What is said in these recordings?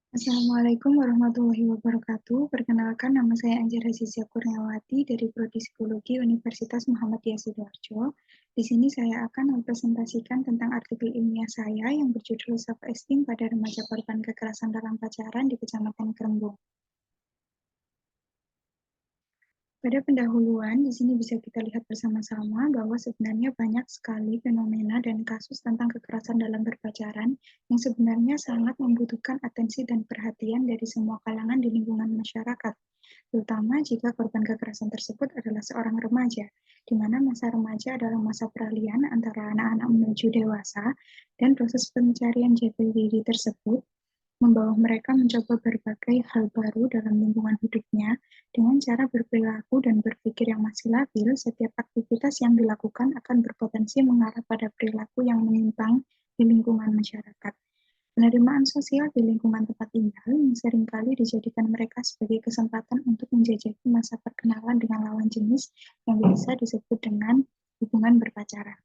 Assalamualaikum warahmatullahi wabarakatuh. Perkenalkan, nama saya Anjara Zizia Kurniawati dari Prodi Psikologi Universitas Muhammadiyah Sidoarjo. Di sini saya akan mempresentasikan tentang artikel ilmiah saya yang berjudul Self-Esteem pada Remaja Korban Kekerasan dalam Pacaran di Kecamatan Kerembung. Pada pendahuluan, di sini bisa kita lihat bersama-sama bahwa sebenarnya banyak sekali fenomena dan kasus tentang kekerasan dalam berpacaran yang sebenarnya sangat membutuhkan atensi dan perhatian dari semua kalangan di lingkungan masyarakat, terutama jika korban kekerasan tersebut adalah seorang remaja, di mana masa remaja adalah masa peralihan antara anak-anak menuju dewasa, dan proses pencarian jati diri tersebut membawa mereka mencoba berbagai hal baru dalam lingkungan hidupnya. Dengan cara berperilaku dan berpikir yang masih labil, setiap aktivitas yang dilakukan akan berpotensi mengarah pada perilaku yang menyimpang di lingkungan masyarakat. Penerimaan sosial di lingkungan tempat tinggal yang seringkali dijadikan mereka sebagai kesempatan untuk menjajaki masa perkenalan dengan lawan jenis yang biasa disebut dengan hubungan berpacaran.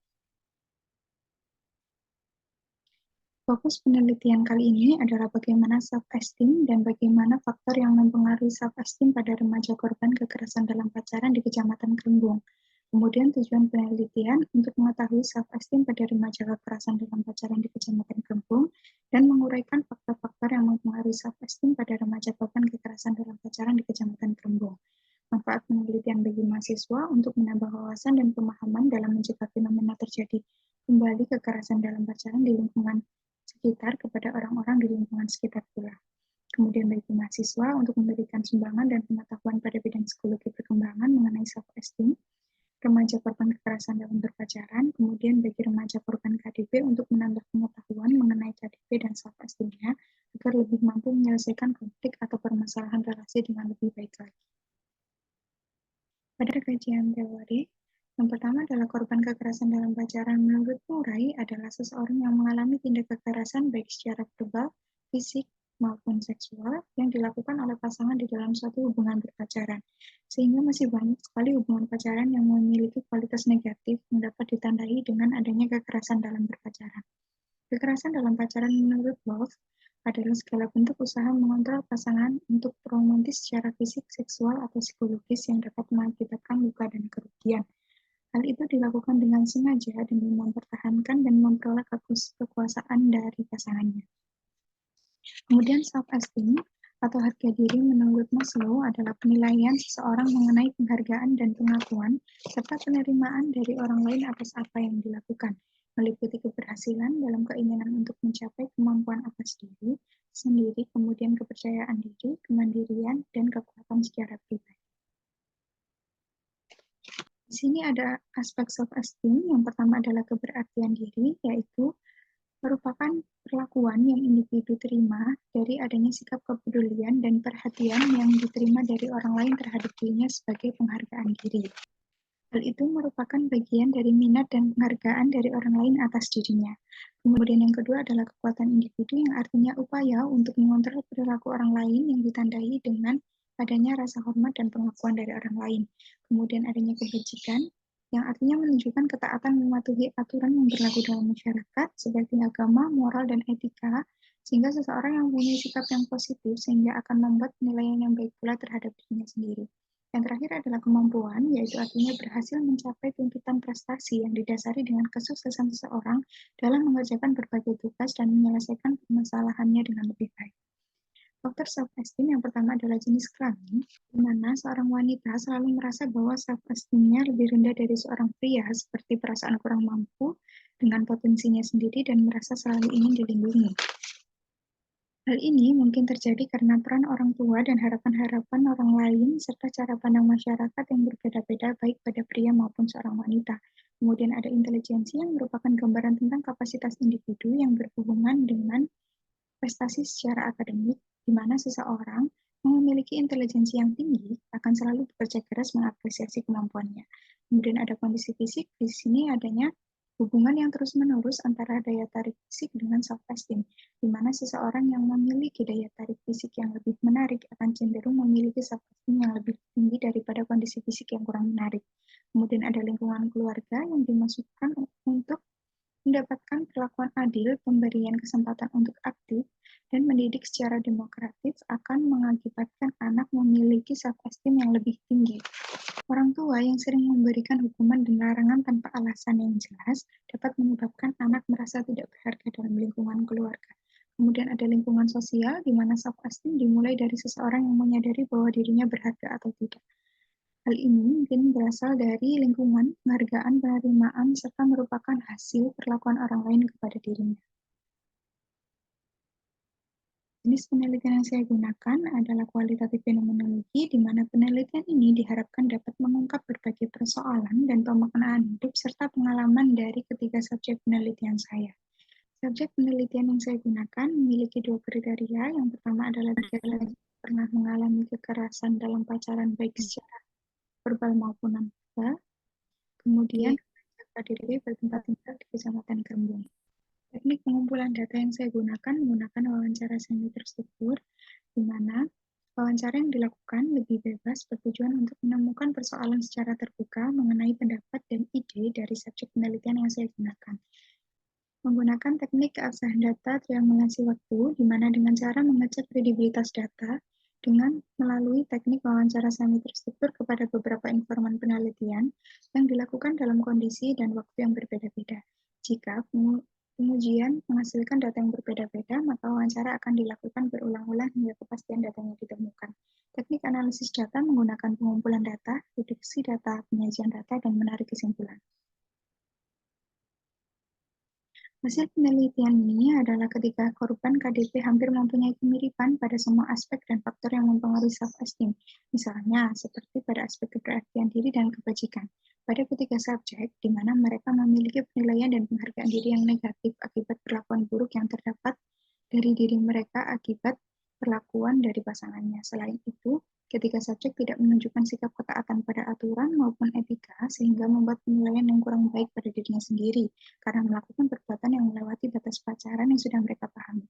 Fokus penelitian kali ini adalah bagaimana self-esteem dan bagaimana faktor yang mempengaruhi self-esteem pada remaja korban kekerasan dalam pacaran di Kecamatan Kerembung. Kemudian tujuan penelitian untuk mengetahui self-esteem pada remaja kekerasan dalam pacaran di Kecamatan Kerembung dan menguraikan faktor-faktor yang mempengaruhi self-esteem pada remaja korban kekerasan dalam pacaran di Kecamatan Kerembung. Manfaat penelitian bagi mahasiswa untuk menambah wawasan dan pemahaman dalam mencegah fenomena terjadi kembali kekerasan dalam pacaran di lingkungan sekitar kepada orang-orang di lingkungan sekitar pula. Kemudian bagi mahasiswa untuk memberikan sumbangan dan pengetahuan pada bidang psikologi perkembangan mengenai self-esteem, remaja korban kekerasan dalam berpacaran, kemudian bagi remaja korban KDP untuk menambah pengetahuan mengenai KDP dan self-esteemnya agar lebih mampu menyelesaikan konflik atau permasalahan relasi dengan lebih baik lagi. Pada kajian teori, yang pertama adalah korban kekerasan dalam pacaran menurut Murray adalah seseorang yang mengalami tindak kekerasan baik secara verbal, fisik, maupun seksual yang dilakukan oleh pasangan di dalam suatu hubungan berpacaran. Sehingga masih banyak sekali hubungan pacaran yang memiliki kualitas negatif yang dapat ditandai dengan adanya kekerasan dalam berpacaran. Kekerasan dalam pacaran menurut Wolf adalah segala bentuk usaha mengontrol pasangan untuk romantis secara fisik, seksual, atau psikologis yang dapat mengakibatkan luka dan kerugian. Hal itu dilakukan dengan sengaja demi mempertahankan dan memperoleh kekuasaan dari pasangannya. Kemudian self-esteem atau harga diri menurut Maslow adalah penilaian seseorang mengenai penghargaan dan pengakuan serta penerimaan dari orang lain atas apa yang dilakukan, meliputi keberhasilan dalam keinginan untuk mencapai kemampuan atas diri sendiri, kemudian kepercayaan diri, kemandirian, dan kekuatan secara pribadi. Di sini ada aspek self-esteem. Yang pertama adalah keberartian diri, yaitu merupakan perlakuan yang individu terima dari adanya sikap kepedulian dan perhatian yang diterima dari orang lain terhadap dirinya sebagai penghargaan diri. Hal itu merupakan bagian dari minat dan penghargaan dari orang lain atas dirinya. Kemudian yang kedua adalah kekuatan individu yang artinya upaya untuk mengontrol perilaku orang lain yang ditandai dengan adanya rasa hormat dan pengakuan dari orang lain. Kemudian adanya kebajikan yang artinya menunjukkan ketaatan mematuhi aturan yang berlaku dalam masyarakat seperti agama, moral, dan etika, sehingga seseorang yang mempunyai sikap yang positif sehingga akan membuat penilaian yang baik pula terhadap dirinya sendiri. Yang terakhir adalah kemampuan, yaitu artinya berhasil mencapai tuntutan prestasi yang didasari dengan kesuksesan seseorang dalam mengerjakan berbagai tugas dan menyelesaikan permasalahannya dengan lebih baik. Faktor self-esteem yang pertama adalah jenis kelamin, di mana seorang wanita selalu merasa bahwa self-esteem-nya lebih rendah dari seorang pria, seperti perasaan kurang mampu dengan potensinya sendiri dan merasa selalu ingin dilindungi. Hal ini mungkin terjadi karena peran orang tua dan harapan-harapan orang lain, serta cara pandang masyarakat yang berbeda-beda baik pada pria maupun seorang wanita. Kemudian ada intelijensi yang merupakan gambaran tentang kapasitas individu yang berhubungan dengan prestasi secara akademik, di mana seseorang yang memiliki intelijensi yang tinggi akan selalu bekerja keras mengapresiasi kemampuannya. Kemudian ada kondisi fisik, di sini adanya hubungan yang terus-menerus antara daya tarik fisik dengan self-esteem, di mana seseorang yang memiliki daya tarik fisik yang lebih menarik akan cenderung memiliki self-esteem yang lebih tinggi daripada kondisi fisik yang kurang menarik. Kemudian ada lingkungan keluarga yang dimaksudkan untuk mendapatkan perlakuan adil, pemberian kesempatan untuk aktif, dan mendidik secara demokratis akan mengakibatkan anak memiliki self-esteem yang lebih tinggi. Orang tua yang sering memberikan hukuman dan larangan tanpa alasan yang jelas dapat menyebabkan anak merasa tidak berharga dalam lingkungan keluarga. Kemudian ada lingkungan sosial, di mana self-esteem dimulai dari seseorang yang menyadari bahwa dirinya berharga atau tidak. Hal ini mungkin berasal dari lingkungan, penghargaan, penerimaan, serta merupakan hasil perlakuan orang lain kepada dirinya. Jenis penelitian yang saya gunakan adalah kualitatif fenomenologi, di mana penelitian ini diharapkan dapat mengungkap berbagai persoalan dan pemaknaan hidup serta pengalaman dari ketiga subjek penelitian saya. Subjek penelitian yang saya gunakan memiliki dua kriteria. Yang pertama adalah tidak lagi pernah mengalami kekerasan dalam pacaran baik secara verbal maupun non-verbal. Kemudian, jaga diri bertempat tinggal di Kecamatan Kerembung. Teknik pengumpulan data yang saya gunakan menggunakan wawancara semi terstruktur, di mana wawancara yang dilakukan lebih bebas bertujuan untuk menemukan persoalan secara terbuka mengenai pendapat dan ide dari subjek penelitian yang saya gunakan. Menggunakan teknik keabsahan data triangulasi waktu, di mana dengan cara mengecek kredibilitas data dengan melalui teknik wawancara semi terstruktur kepada beberapa informan penelitian yang dilakukan dalam kondisi dan waktu yang berbeda-beda. Jika pengujian menghasilkan data yang berbeda-beda, maka wawancara akan dilakukan berulang-ulang hingga kepastian datanya ditemukan. Teknik analisis data menggunakan pengumpulan data, reduksi data, penyajian data, dan menarik kesimpulan. Hasil penelitian ini adalah ketika korban KDP hampir mempunyai kemiripan pada semua aspek dan faktor yang mempengaruhi self-esteem, misalnya seperti pada aspek keperhatian diri dan kebajikan. Pada ketiga subjek, di mana mereka memiliki penilaian dan penghargaan diri yang negatif akibat perlakuan buruk yang terdapat dari diri mereka akibat perlakuan dari pasangannya. Selain itu, ketiga subjek tidak menunjukkan sikap ketaatan pada aturan maupun etika, sehingga membuat penilaian yang kurang baik pada dirinya sendiri, karena melakukan perbuatan yang melewati batas pacaran yang sudah mereka pahami.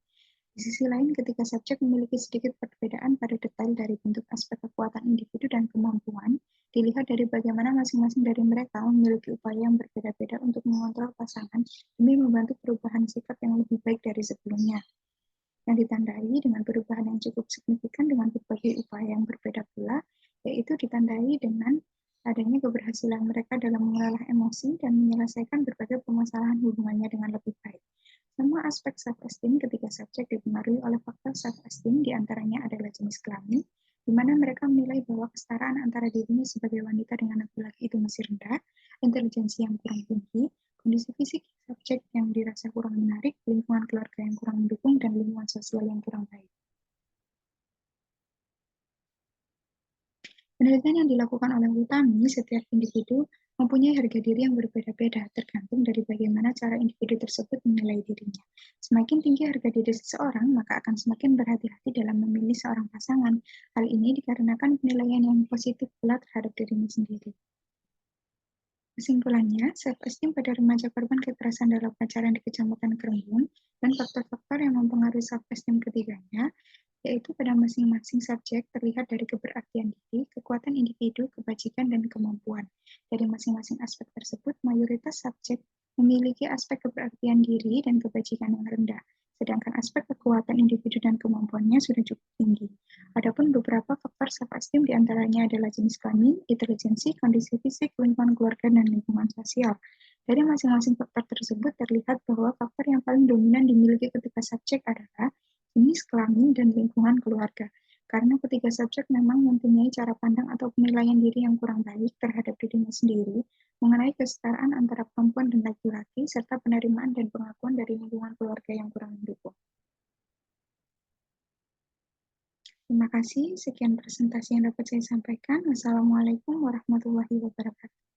Di sisi lain, ketiga subjek memiliki sedikit perbedaan pada detail dari bentuk aspek kekuatan individu dan kemampuan, dilihat dari bagaimana masing-masing dari mereka memiliki upaya yang berbeda-beda untuk mengontrol pasangan demi membantu perubahan sikap yang lebih baik dari sebelumnya, yang ditandai dengan perubahan yang cukup signifikan dengan berbagai upaya yang berbeda pula, yaitu ditandai dengan adanya keberhasilan mereka dalam mengelola emosi dan menyelesaikan berbagai permasalahan hubungannya dengan lebih baik. Semua aspek self-esteem ketika subjek dipengaruhi oleh faktor self-esteem, diantaranya adalah jenis kelamin, di mana mereka menilai bahwa kesetaraan antara dirinya sebagai wanita dengan laki-laki itu masih rendah, intelijensi yang kurang tinggi, kondisi fisik subjek yang dirasa kurang menarik, lingkungan keluarga yang kurang mendukung, dan lingkungan sosial yang kurang baik. Penelitian yang dilakukan oleh Utami, setiap individu mempunyai harga diri yang berbeda-beda, tergantung dari bagaimana cara individu tersebut menilai dirinya. Semakin tinggi harga diri seseorang, maka akan semakin berhati-hati dalam memilih seorang pasangan. Hal ini dikarenakan penilaian yang positif pula terhadap dirinya sendiri. Kesimpulannya, self-esteem pada remaja korban kekerasan dalam pacaran di Kecamatan Kerembung dan faktor-faktor yang mempengaruhi self-esteem ketiganya, yaitu pada masing-masing subjek terlihat dari keberartian diri, kekuatan individu, kebajikan, dan kemampuan. Dari masing-masing aspek tersebut, mayoritas subjek memiliki aspek keberartian diri dan kebajikan yang rendah, sedangkan aspek kekuatan individu dan kemampuannya sudah cukup tinggi. Adapun beberapa faktor self-esteem diantaranya adalah jenis kelamin, intelijensi, kondisi fisik, lingkungan keluarga, dan lingkungan sosial. Dari masing-masing faktor tersebut terlihat bahwa faktor yang paling dominan dimiliki ketika subjek adalah jenis kelamin dan lingkungan keluarga. Karena ketiga subjek memang mempunyai cara pandang atau penilaian diri yang kurang baik terhadap dirinya sendiri mengenai kesetaraan antara perempuan dan laki-laki, serta penerimaan dan pengakuan dari lingkungan keluarga yang kurang mendukung. Terima kasih. Sekian presentasi yang dapat saya sampaikan. Wassalamualaikum warahmatullahi wabarakatuh.